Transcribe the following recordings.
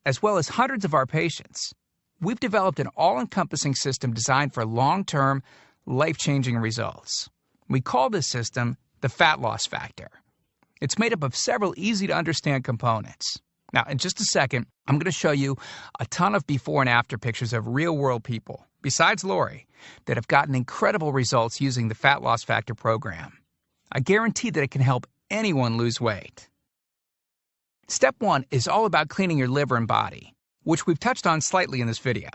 as well as hundreds of our patients, we've developed an all-encompassing system designed for long-term, life-changing results. We call this system the Fat Loss Factor. It's made up of several easy-to-understand components. Now, in just a second, I'm going to show you a ton of before and after pictures of real-world people, besides Lori, that have gotten incredible results using the Fat Loss Factor program. I guarantee that it can help anyone lose weight. Step 1 is all about cleaning your liver and body, which we've touched on slightly in this video.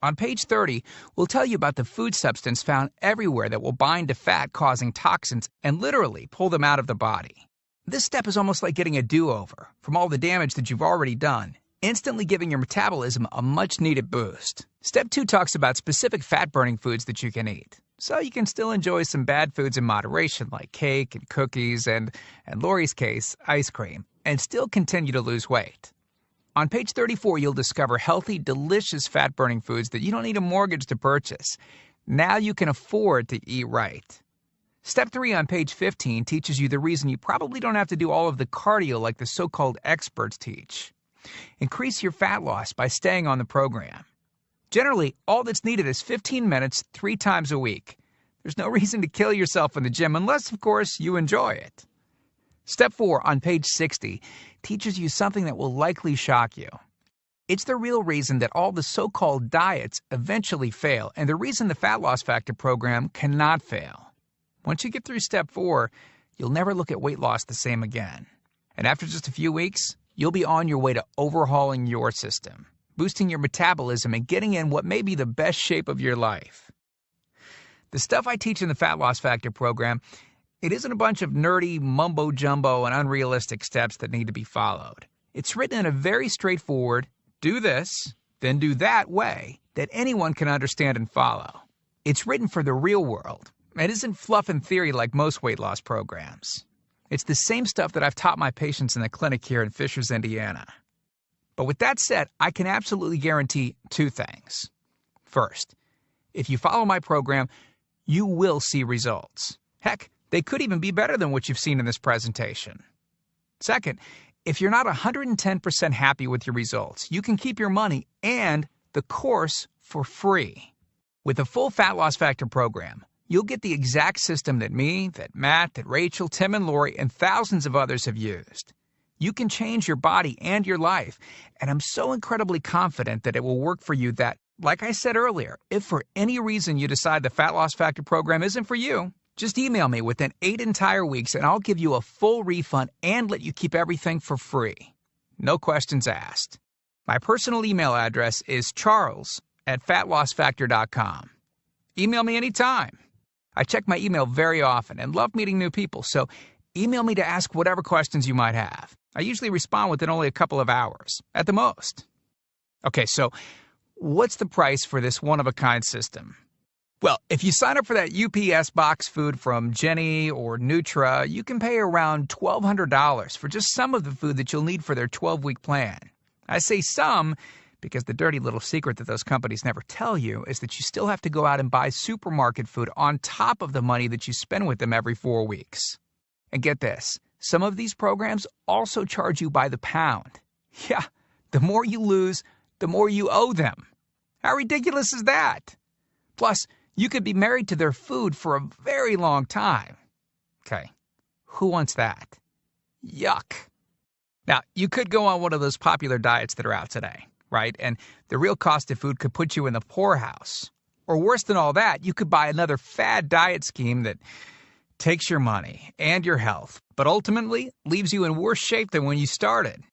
On page 30, we'll tell you about the food substance found everywhere that will bind to fat, causing toxins and literally pull them out of the body. This step is almost like getting a do-over from all the damage that you've already done, instantly giving your metabolism a much-needed boost. Step 2 talks about specific fat-burning foods that you can eat, so you can still enjoy some bad foods in moderation like cake and cookies and, in Lori's case, ice cream, and still continue to lose weight. On page 34, you'll discover healthy, delicious fat-burning foods that you don't need a mortgage to purchase. Now you can afford to eat right. Step 3 on page 15 teaches you the reason you probably don't have to do all of the cardio like the so-called experts teach. Increase your fat loss by staying on the program. Generally, all that's needed is 15 minutes 3 times a week. There's no reason to kill yourself in the gym unless, of course, you enjoy it. Step 4 on page 60 teaches you something that will likely shock you. It's the real reason that all the so-called diets eventually fail, and the reason the Fat Loss Factor program cannot fail. Once you get through step 4, you'll never look at weight loss the same again. And after just a few weeks, you'll be on your way to overhauling your system, boosting your metabolism, and getting in what may be the best shape of your life. The stuff I teach in the Fat Loss Factor program, it isn't a bunch of nerdy mumbo-jumbo and unrealistic steps that need to be followed. It's written in a very straightforward, do this, then do that way that anyone can understand and follow. It's written for the real world. It isn't fluff and theory like most weight loss programs. It's the same stuff that I've taught my patients in the clinic here in Fishers, Indiana. But with that said, I can absolutely guarantee 2 things. First, if you follow my program, you will see results. Heck, they could even be better than what you've seen in this presentation. Second, if you're not 110% happy with your results, you can keep your money and the course for free. With the full Fat Loss Factor program, you'll get the exact system that me, that Matt, that Rachel, Tim, and Lori, and thousands of others have used. You can change your body and your life, and I'm so incredibly confident that it will work for you that, like I said earlier, if for any reason you decide the Fat Loss Factor program isn't for you, just email me within 8 entire weeks and I'll give you a full refund and let you keep everything for free. No questions asked. My personal email address is charles@fatlossfactor.com. Email me anytime. I check my email very often and love meeting new people, so email me to ask whatever questions you might have. I usually respond within only a couple of hours, at the most. Okay, so what's the price for this one-of-a-kind system? Well, if you sign up for that UPS box food from Jenny or Nutra, you can pay around $1,200 for just some of the food that you'll need for their 12-week plan. I say some because the dirty little secret that those companies never tell you is that you still have to go out and buy supermarket food on top of the money that you spend with them every 4 weeks. And get this, some of these programs also charge you by the pound. Yeah, the more you lose, the more you owe them. How ridiculous is that? Plus, you could be married to their food for a very long time. Okay, who wants that? Yuck. Now, you could go on one of those popular diets that are out today, right? And the real cost of food could put you in the poorhouse. Or worse than all that, you could buy another fad diet scheme that takes your money and your health, but ultimately leaves you in worse shape than when you started.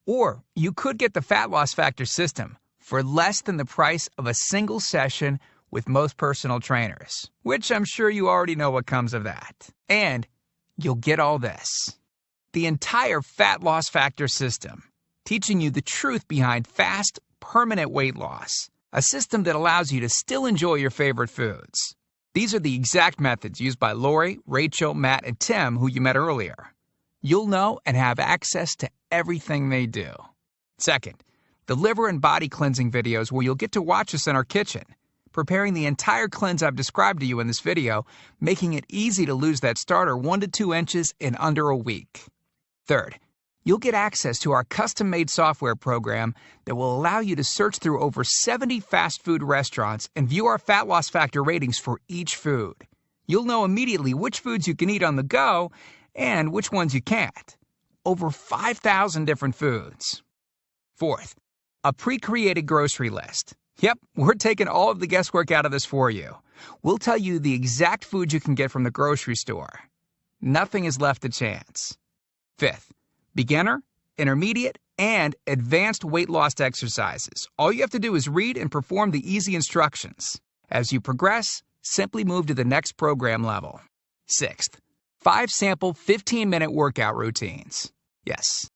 Or you could get the Fat Loss Factor system for less than the price of a single session with most personal trainers, which I'm sure you already know what comes of that. And you'll get all this. The entire Fat Loss Factor system, teaching you the truth behind fast, permanent weight loss. A system that allows you to still enjoy your favorite foods. These are the exact methods used by Lori, Rachel, Matt, and Tim, who you met earlier. You'll know and have access to everything they do. Second, the liver and body cleansing videos where you'll get to watch us in our kitchen, preparing the entire cleanse I've described to you in this video, making it easy to lose that starter 1 to 2 inches in under a week. Third, You'll get access to our custom-made software program that will allow you to search through over 70 fast food restaurants and view our fat loss factor ratings for each food. You'll know immediately which foods you can eat on the go and which ones you can't. Over 5,000 different foods. Fourth, a pre-created grocery list. Yep, we're taking all of the guesswork out of this for you. We'll tell you the exact food you can get from the grocery store. Nothing is left to chance. Fifth, beginner, intermediate, and advanced weight loss exercises. All you have to do is read and perform the easy instructions. As you progress, simply move to the next program level. Sixth, 5 sample 15-minute workout routines. Yes,